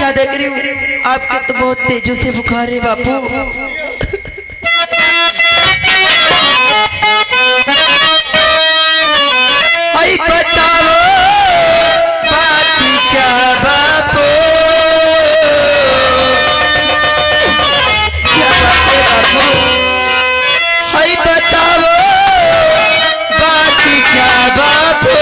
क्या देख रही हूँ? आपके तो बहुत तेजों से बुखार है बापू। आई बताओ बात क्या बापू, क्या बात है बापू? आई बताओ बात क्या बापू,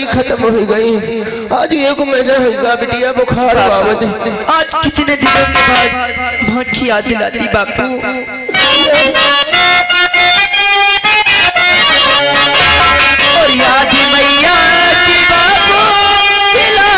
खत्म हो गई। आज एक महीना होगा बिटिया बुखार बाबत। आज कितने दिनों के बाद माँ की याद दिलाती बापू। और याद मैया की बापू दिलाओ।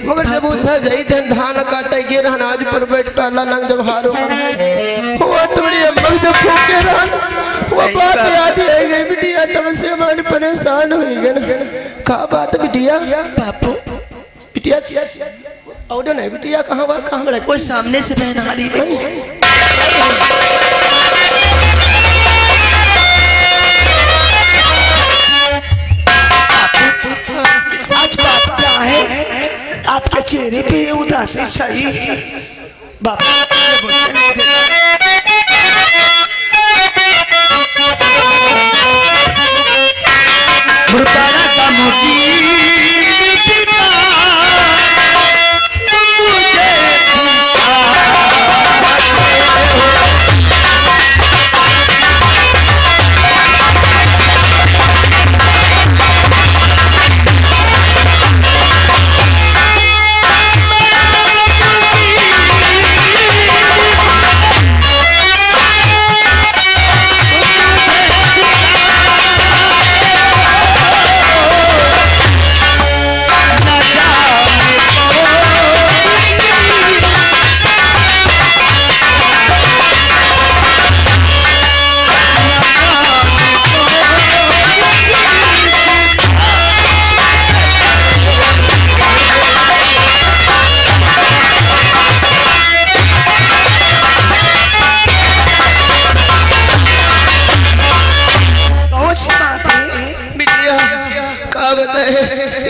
मगर जब उधर जाई थे धान काटे के रहना आज पर बैठा लंग जब हारो हुआ तुम्हारी अम्मा जब फूके रहना वो बात याद आई गई बिटिया तब से मन परेशान हो गई ना। का बात बिटिया? बापू बिटिया और नहीं बिटिया कहाँ बा कहाँ बड़ा? वो सामने से बहन आ रही है। चेहरे पे ये उदासी छाई बाबा ये गुस्से नहीं मुर्दारा का मोती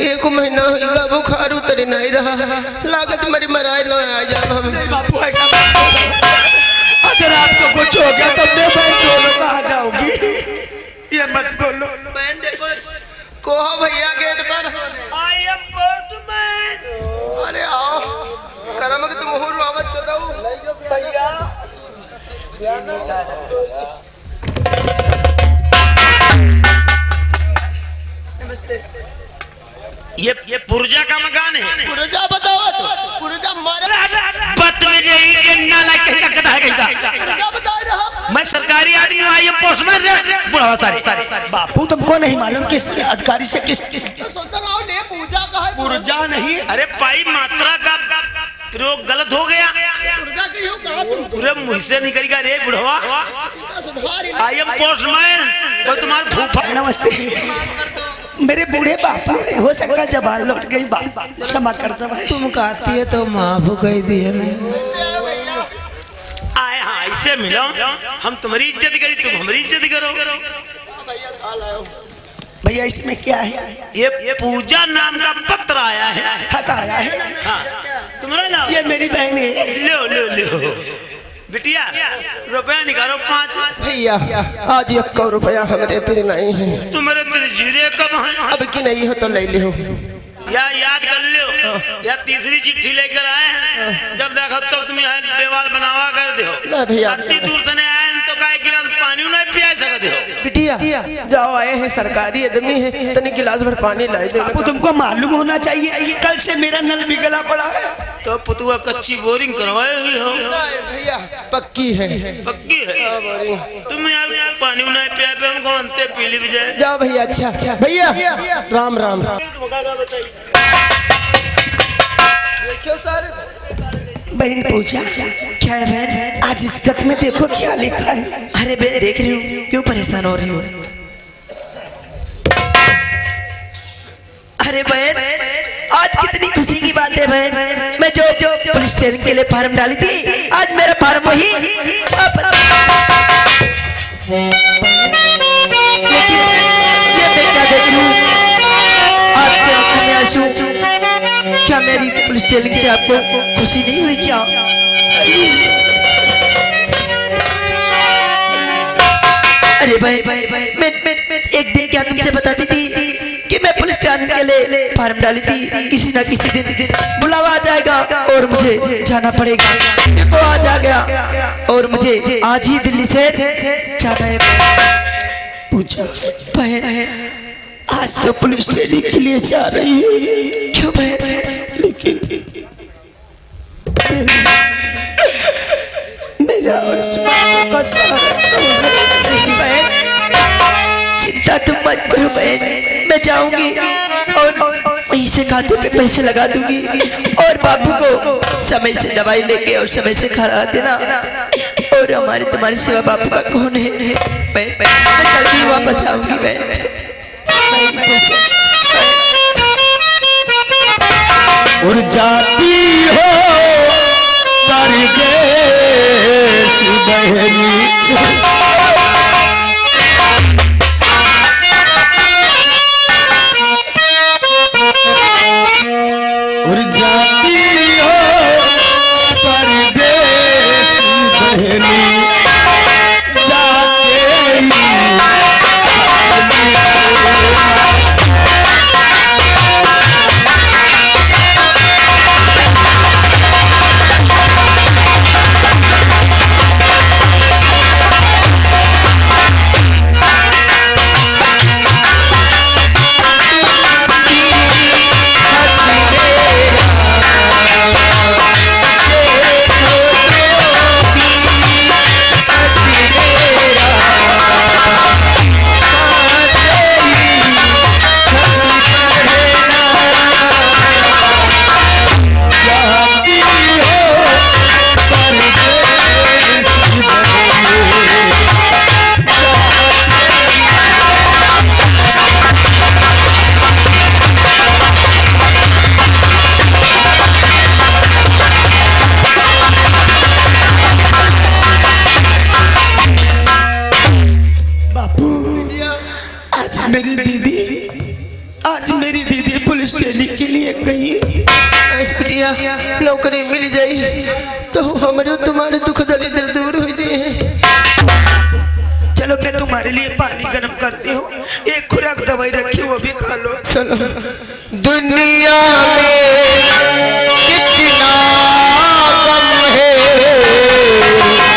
एक महीना होगा बुखार उतर नहीं रहा लागत मरी मराए न आ जा हमें बापू ऐसा अगर आपको कुछ हो गया तो मैं बहन दोनों कहाँ जाऊंगी ये मत बोलो बहन देखो कोहा भैया गेट पर आई एम पोस्टमैन अरे आओ करम के तुम मुहर आवाज चोदाऊ भैया नमस्ते ये पुरजा का मकान है। पुरजा बताओ तो पुरजा मारे बदतमीज ये नालायक कहीं का गधा है कहीं का। पुरजा बता रहा मैं सरकारी आदमी हूँ ये पोस्टमैन है बुढ़ावा सारे। बापू तुमको नहीं मालूम किस अधिकारी से किस सोचता रहा ने पूजा का है पुरजा नहीं अरे पाई मात्रा का प्रयोग गलत हो गया। पुरजा की हो कहा तुम पूरे मुँह से निकलेगा रे बुढ़वा। का सुधार आई एम पोस्टमैन तो तुम्हारा फूफा। नमस्ते मेरे बूढ़े बापू हो सकता है जबान लौट गई बाप क्षमा करता भाई तुम कहती है तो माफ कह दिए आए हाँ इससे मिलो हम तुम्हारी इज्जत करी तुम हमारी इज्जत करो। भैया इसमें क्या है ये पूजा नाम का पत्र आया है। खाता आया है हाँ तुम्हारा नाम ये मेरी बहन है लो लो लो बिटिया रुपया निकालो 5। भैया आज 1 रुपया हमारे तेरे नहीं है तुम्हारे तेरे जीरे कब हैं? अब की नहीं हो तो ले लियो या याद कर लो या तीसरी चिट्ठी लेकर आए हैं जब देखो तब तुम यहाँ बेवाल बनावा कर दो। ना भैया अति दूर से नहीं आए तो का एक गिलास पानी नहीं पिया सकते हो। बिटिया जाओ आए हैं सरकारी आदमी है तनी गिलास भर पानी ला दे बापू तुमको मालूम होना चाहिए कल से मेरा नल बिगला पड़ा है तो पुतुआ कच्ची बोरिंग करवाए हुई हो। भैया पक्की है पक्की है तुम यार पानी नहीं पिया पे हमको अंते पीली भी जाए। जाओ भैया अच्छा भैया राम राम देखियो सर बहन पूजा क्या है बहन? आज इस खत में देखो क्या लिखा है अरे बहन देख रही हूँ क्यों परेशान हो रही हो? अरे बहन आज कितनी खुशी की बात है बहन। मैं जो पुलिस स्टेशन के लिए फॉर्म डाली थी आज मेरा फॉर्म वही ये मैं क्या देख रही हूँ आपके आंखों में आंसू। क्या मेरी पुलिस स्टेशन से आपको खुशी नहीं हुई क्या? अरे भाई मैं एक दिन क्या तुमसे बताती थी कि मैं पुलिस स्टेशन के लिए फॉर्म डाली थी किसी ना किसी दिन बुलावा आ जाएगा और मुझे जाना पड़ेगा। देखो आज आ गया और मुझे आज ही दिल्ली से जाना है। पूजा बहन आज तो पुलिस ट्रेनिंग के लिए जा रही है क्यों बहन? लेकिन मेरा और सुबह का बहन चिंता तुम मत करो बहन मैं जाऊंगी और वहीं से खाते पे पैसे लगा दूंगी और बाबू को समय से दवाई लेके और समय से खा देना और हमारे तुम्हारी सिवा बाबू का कौन है? मैं कल भी वापस आऊंगी बहन। उड़ जाती हो परदेस बहनी उड़ जाती आज मेरी दीदी पुलिस ट्रेनिंग के लिए गई। बिटिया नौकरी मिल जाई तो हमारे तुम्हारे दुख दरिद्र दूर हो जाए। चलो मैं तुम्हारे लिए पानी गर्म करती हूँ, एक खुराक दवाई रखी वो भी खा लो। चलो। दुनिया में कितना गम है, मेरा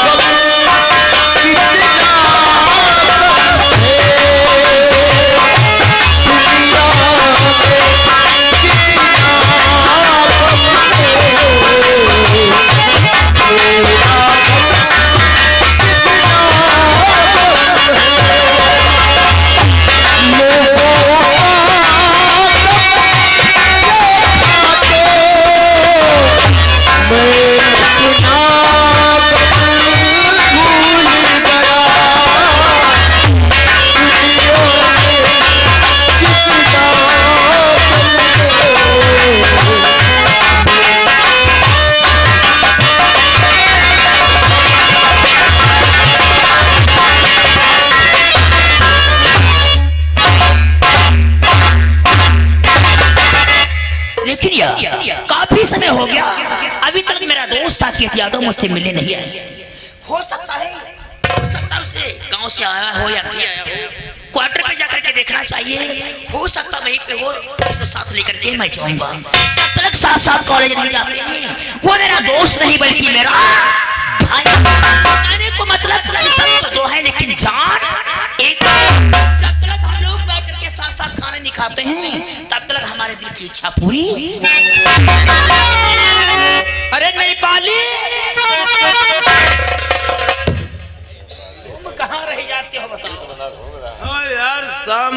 गम कितना गम है, दुनिया में कितना गम है, मेरा काफी समय हो गया, अभी तक मेरा दोस्त साकेत यादव मुझसे मिले नहीं आए। हो सकता है उसे गांव से आया हो या नहीं आया हो, क्वार्टर पे जाकर के देखना चाहिए। हो सकता वहीं पे हो, उसे साथ लेकर के मैं जाऊंगा। सब तक साथ साथ कॉलेज नहीं जाते हैं, वो मेरा दोस्त नहीं बल्कि मेरा भाई। आने को मतलब दो है लेकिन जान एक। जब तक हम लोग बैठ के साथ साथ खाने नहीं खाते हैं तब तक हमारे दिल की इच्छा पूरी। अरे नहीं पाली, तुम कहाँ रह जाते हो बताओ। हाँ यार शाम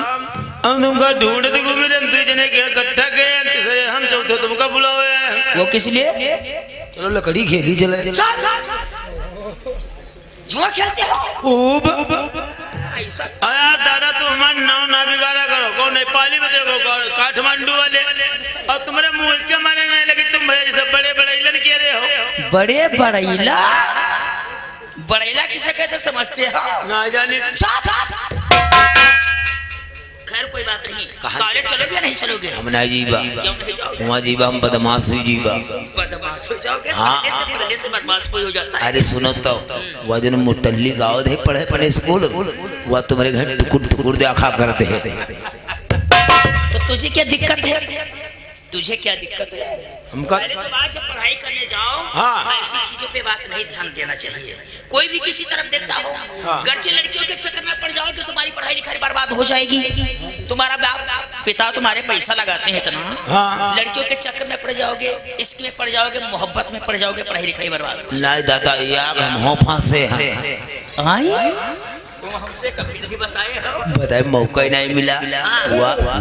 हम तुमका ढूंढते घूमे तुझे जने के इकट्ठा गए, तीसरे हम चौथे तुमका बुलावे। वो किस लिए? चलो लकड़ी खेली चले। जुआ खेलते हो खूब। यार दादा तुम हमारा नाम ना बिगाड़ा करो, कौन नेपाली में देखो काठमांडू वाले, और तुम्हारे मुंह के मारे नहीं लगे, तुम जैसे बड़े बड़े इलन कह रहे हो। बड़े बड़ैला, बड़ैला किसे कहते समझते हो? ना जानी। खैर कोई बात नहीं, कॉलेज चलोगे या नहीं चलोगे? हम नहीं जीवा, क्यों नहीं जाओगे? वहाँ जीवा हम बदमाश हुई जीवा। बदमाश हो जाओगे? हाँ। पढ़ने से बदमाश कोई हो जाता है। अरे सुनो तो वह दिन मुटल्ली गाँव थे पढ़े अपने स्कूल, वह तुम्हारे घर टुकुर टुकुर देखा करते हैं। तो तुझे क्या दिक्कत है? तुझे क्या दिक्कत है? हमका पहले तो बात जब पढ़ाई करने जाओ, हाँ। ऐसी चीजों पे बात नहीं ध्यान देना चाहिए। कोई भी किसी तरफ देखता हो, गर्चे लड़कियों के चक्कर में पड़ जाओ तो तुम्हारी पढ़ाई लिखाई बर्बाद हो जाएगी। तुम्हारा बाप पिता तुम्हारे पैसा लगाते हैं इतना, हाँ। लड़कियों के चक्कर में पड़ जाओगे, इश्क में पड़ जाओगे, मोहब्बत में पड़ जाओगे, पढ़ाई लिखाई बर्बाद। नहीं दादा यार हम हो फांसे हैं। तुम हमसे कभी नहीं बताए हो। बताए मौका ही नहीं मिला।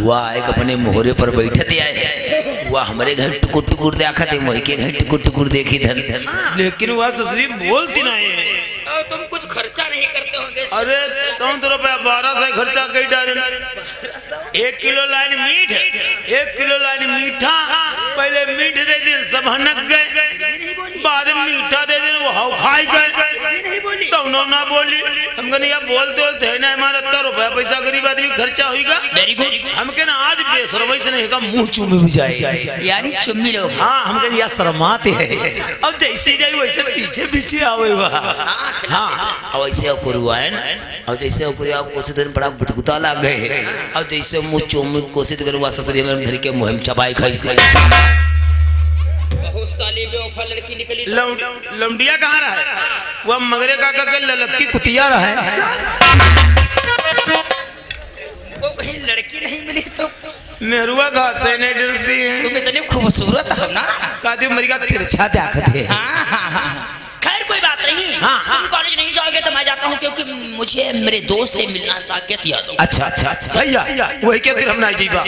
वह एक अपने मोहरे पर बैठे थे आए, वह हमारे घर टुकुर टुकुर देखा थे, मोह के घर टुकुर टुकुर देखी धन। लेकिन वह ससुरी बोलती नहीं है। तुम कुछ खर्चा नहीं करते होंगे? अरे कौन तो रुपया 1200 खर्चा कई डाले। 1 किलो लाइन मीठ, 1 किलो लाइन मीठा, पहले मीठ दे दिन सब हनक गए, बाद में मीठा दे दिन वो हाउ खाई गए, तो ना बोली। हम कहने यार बोलते बोलते है ना हमारा 70 रुपया पैसा गरीब आदमी खर्चा होगा। Very good. हम कहना आज बेसरवई से नहीं का मुंह चूमे भी जाए, यानी चुम्मी लो। हाँ हम कहने यार शर्माते हैं। अब जैसे जाए वैसे पीछे पीछे आवेगा। हाँ अब ऐसे करुआ है ना, अब जैसे करुआ कोशिश दिन बड़ा गुदगुदा लग गए, अब जैसे मुँह चूम कोशिश करुआ ससुरी में धर के मुँह चबाई खाई से। बहुत साली बेवफा लड़की निकली। लौंडिया कहाँ रहा है? वह मगरे का ललक्की कुतिया रहा है। वो कहीं लड़की नहीं मिली तो नेरुआ घास से नहीं डरती है। तुम इतने खूबसूरत हो ना, कादी उम्र का तिरछा देखते हैं। हाँ हाँ हाँ। खैर कोई बात नहीं, हाँ, तुम कॉलेज नहीं जाओगे तो मैं जाता हूँ, क्योंकि मुझे मेरे दोस्त से मिलना साकेत यादव। अच्छा अच्छा अच्छा भैया वही के फिर हम नहीं जीवा।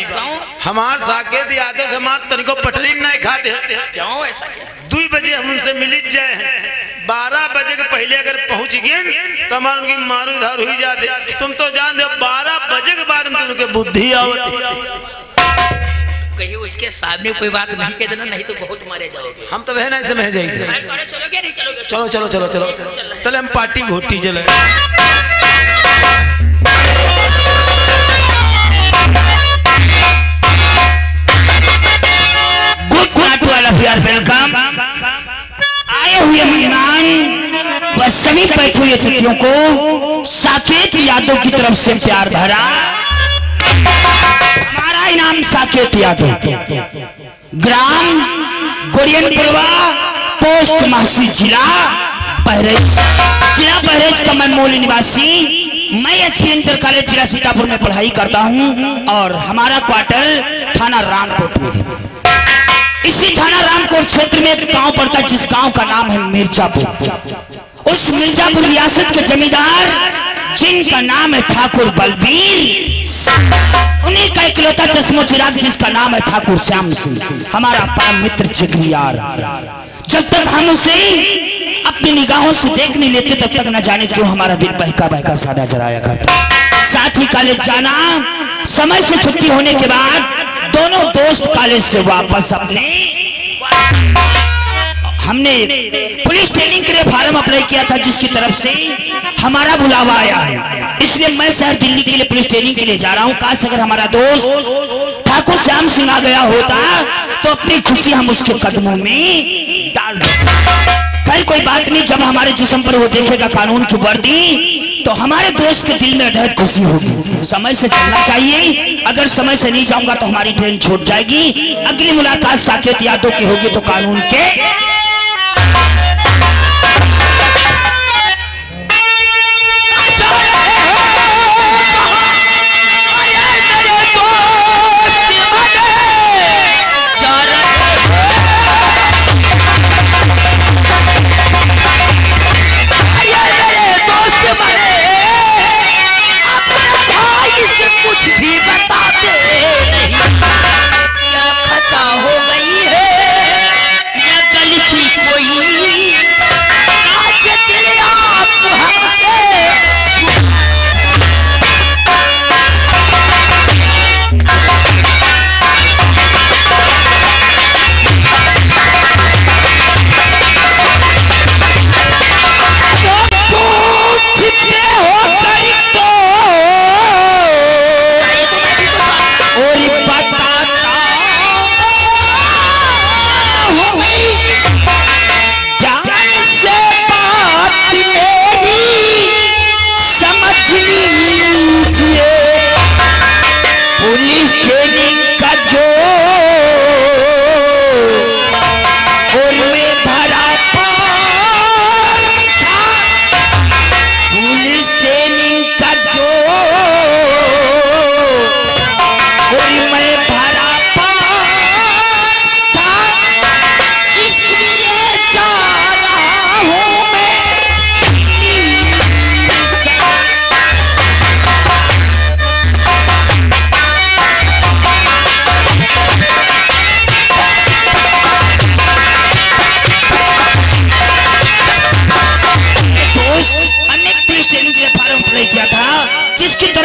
हमार साकेत यादव से हमार तनिको पटरी नहीं खाते। क्यों ऐसा क्या? 2 बजे हम उनसे मिल जाए, 12 बजे के पहले अगर पहुंच गए तो हमारे उनकी मारू धार हुई जाते। तुम तो जान दो 12 बजे के बाद में उनके बुद्धि आवती। कहीं उसके सामने कोई बात नहीं कह देना, नहीं तो बहुत मारे जाओगे। हम तो बहन ऐसे में जाएंगे। कॉलेज चलोगे नहीं चलोगे? चलो चलो चलो चलो चले हम पार्टी घोटी चले। प्रिय अतिथियों को साकेत यादव की तरफ से प्यार भरा हमारा इनाम। साकेत यादव, ग्राम गोरियनपुरवा, पोस्ट महसी, जिला बहरेज का मैं मूल निवासी। मैं एचपी इंटर कॉलेज जिला सीतापुर में पढ़ाई करता हूं और हमारा क्वार्टर थाना रामकोट में है। इसी थाना रामकोट क्षेत्र में एक गांव पड़ता है जिस गांव का नाम है मिर्जापुर। उस मिर्जापुर रियासत के जमींदार जिनका नाम है ठाकुर बलबीर, उन्हीं का इकलौता चश्मो चिराग जिसका नाम है ठाकुर श्याम सिंह, हमारा परम मित्र जिगरी यार। जब तक हम उसे अपनी निगाहों से देख नहीं लेते तब तक न जाने क्यों हमारा दिल बहका बहका सा नजर आया करता। साथ ही कॉलेज जाना, समय से छुट्टी होने के बाद दोनों दोस्त कॉलेज से वापस हमने पुलिस ट्रेनिंग के लिए फॉर्म अप्लाई किया था जिसकी तरफ से हमारा बुलावा आया है। इसलिए मैं शहर दिल्ली के लिए पुलिस ट्रेनिंग के लिए जा रहा हूँ। काश अगर हमारा दोस्त ठाकुर श्याम सिंह आ गया होता तो अपनी खुशी हम उसके कदमों में डाल देते। खैर कोई बात नहीं, जब हमारे जिस्म पर वो देखेगा कानून की वर्दी तो हमारे दोस्त के दिल में अटैच खुशी होगी। समय से चलना चाहिए, अगर समय से नहीं जाऊंगा तो हमारी ट्रेन छूट जाएगी। अगली मुलाकात साकेत यादव की होगी तो कानून के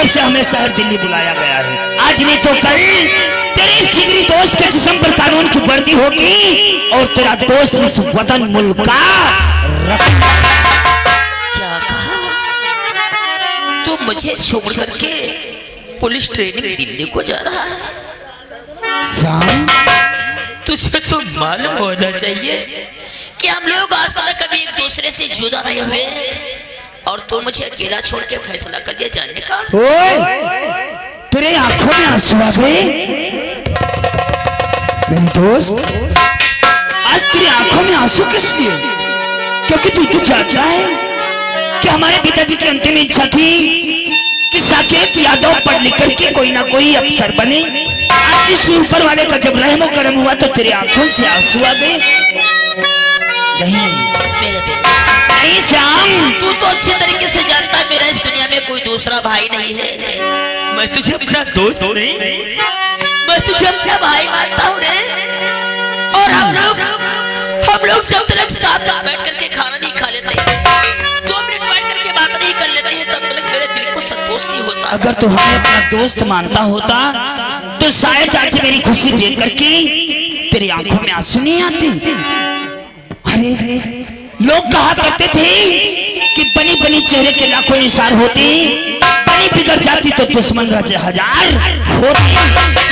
से हमें शहर दिल्ली बुलाया गया है। आज नहीं तो कल तेरे इस जिगरी दोस्त के जिस्म पर कानून की वर्दी होगी और तेरा दोस्त इस वतन मुल्क का क्या कहा? तू मुझे छोड़ करके पुलिस ट्रेनिंग दिल्ली को जा रहा है? श्याम, तुझे तो मालूम होना चाहिए कि हम लोग आज तक कभी एक दूसरे से जुदा नहीं हुए और तू मुझे अकेला छोड़ के फैसला कर लिया जाने का। ओए, तेरे आंखों में आंसू आ गए मेरी दोस्त। आज तेरी आंखों में आंसू किस लिए? क्योंकि तू जानता है कि हमारे पिताजी की अंतिम इच्छा थी कि साकेत यादव पढ़ लिख करके कोई ना कोई अफसर बने। आज इस ऊपर वाले का जब रहमो करम हुआ तो तेरी आंखों से आंसू आ गए। नहीं मेरे दोस्त, नहीं श्याम, तू तो अच्छे तरीके से जानता है मेरा इस दुनिया में कोई दूसरा भाई नहीं है। मैं तुझे अपना दोस्त नहीं, मैं तुझे अपना भाई मानता हूँ रे। और हम लोग जब तक साथ में बैठ करके खाना नहीं खा लेते, 2 मिनट बैठ करके बात नहीं कर लेते हैं, तब तक मेरे दिल को संतोष नहीं होता। अगर तू हमें अपना दोस्त मानता होता तो शायद आज मेरी खुशी देख करके तेरी आंखों में आंसू नहीं आते। अरे लोग कहा करते थे कि बनी बनी चेहरे के लाखों निशान होते, बनी बिगड़ जाती तो दुश्मन रजे हजार होते।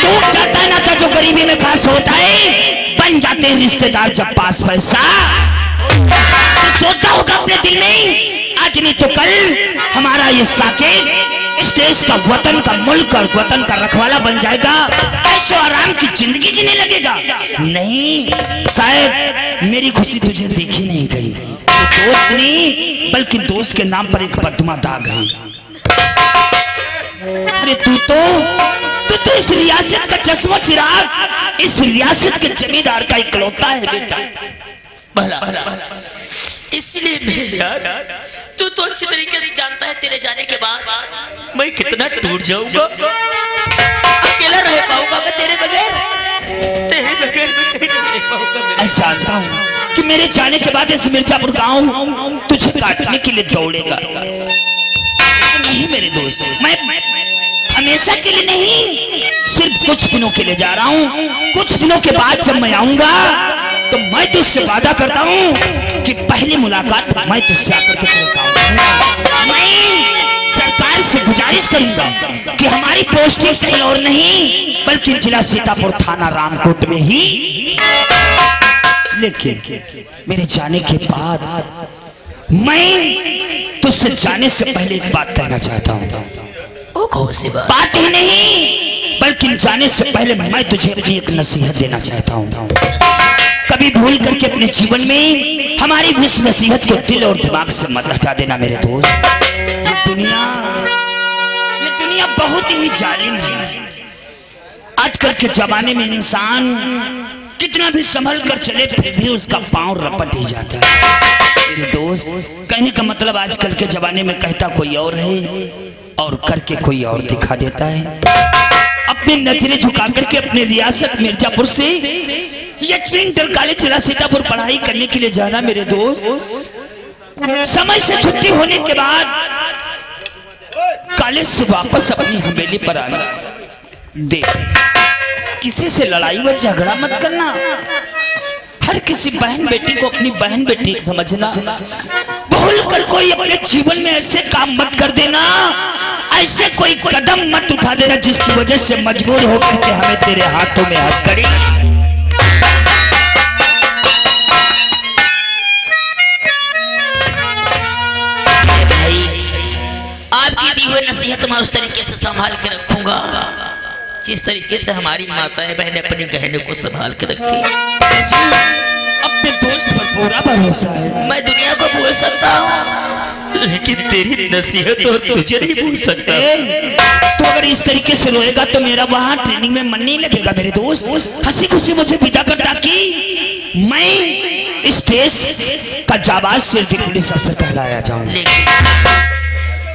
टूट जाता है नाता जो गरीबी में खास होता है, बन जाते हैं रिश्तेदार जब पास पैसा। तो सोचता होगा अपने दिल में आज नहीं तो कल हमारा ये साकेत इस देश का, वतन का, मुल्क और वतन का रखवाला बन जाएगा। ऐशो आराम की जिंदगी जीने लगेगा। नहीं, शायद मेरी खुशी तुझे देखी नहीं गई। तो दोस्त नहीं बल्कि दोस्त के नाम पर एक बददुआ दाग है। अरे तू तो इस रियासत का चश्मा चिराग, इस रियासत के जमींदार का इकलौता है बेटा। भला इसलिए मेरे यार, तू तो अच्छी तरीके से जानता है तेरे जाने के बाद मैं कितना टूट जाऊंगा। अकेला रह पाऊंगा मैं तेरे बगैर, तेरे बगैर मैं कहीं नहीं रह पाऊंगा। मैं जानता हूँ कि मेरे जाने के बाद इस मिर्जापुर गांव तुझे काटने के लिए दौड़ेगा। नहीं मेरे दोस्त, मैं हमेशा के लिए नहीं, सिर्फ कुछ दिनों के लिए जा रहा हूँ। कुछ दिनों के बाद जब मैं आऊंगा तो मैं तुझसे वादा करता हूँ कि पहली मुलाकात मैं तुझसे आकर के करूंगा। मैं सरकार से गुजारिश करूंगा कि हमारी पोस्टिंग कहीं और नहीं बल्कि जिला सीतापुर थाना रामकोट में ही। लेकिन मेरे जाने के बाद मैं तुझसे जाने से पहले एक बात कहना चाहता हूँ। वो कौन सी बात? बात ही नहीं बल्कि जाने से पहले मैं तुझे अपनी एक नसीहत देना चाहता हूँ। कभी भूल करके अपने जीवन में हमारी इस नसीहत को दिल और दिमाग से मत हटा देना मेरे दोस्त। ये दुनिया बहुत ही जालिम है। आजकल के जमाने में इंसान कितना भी संभल कर चले फिर भी उसका पांव रपट ही जाता है मेरे दोस्त। कहने का मतलब आजकल के जमाने में कहता कोई और है और करके कोई और दिखा देता है। अपनी नजरें झुका करके अपने रियासत मिर्जापुर से एचपी इंटर कॉलेज जिला सीतापुर पढ़ाई करने के लिए जाना मेरे दोस्त। समय से छुट्टी होने के बाद कॉलेज से वापस अपनी हवेली पर आना। देख, किसी से लड़ाई व झगड़ा मत करना। हर किसी बहन बेटी को अपनी बहन बेटी समझना। भूल कर कोई अपने जीवन में ऐसे काम मत कर देना, ऐसे कोई कदम मत उठा देना जिसकी वजह से मजबूर होकर के हमें तेरे हाथों में हथकड़ी। आपकी दी हुई नसीहत मैं उस तरीके से संभाल के रखूंगा जिस तरीके से हमारी माताएं बहनें अपने गहने को संभाल के रखती हैं। अपने दोस्त पर पूरा भरोसा है। मैं दुनिया को भूल सकता हूँ लेकिन तेरी नसीहत और तुझे नहीं भूल सकता। तो अगर इस तरीके से रोएगा तो मेरा वहां ट्रेनिंग में मन नहीं लगेगा मेरे दोस्त। हंसी खुशी मुझे विदा कर ताकि मैं इस देश का जाबाज सिर्फ पुलिस अफसर कहलाया जाऊं। लेकिन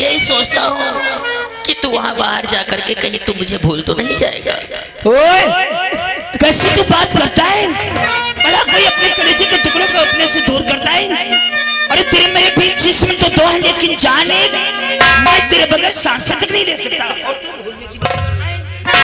यही सोचता हूँ कि तू वहां बाहर जाकर के कहीं तू मुझे भूल तो नहीं जाएगा। ओए, कैसी तू बात करता है? भला कोई अपने कलेजे के टुकड़ों को अपने से दूर करता है? अरे तेरे मेरे बीच जिस्म तो दो है लेकिन जान एक। मैं तेरे बगैर सांस तक नहीं ले सकता और तू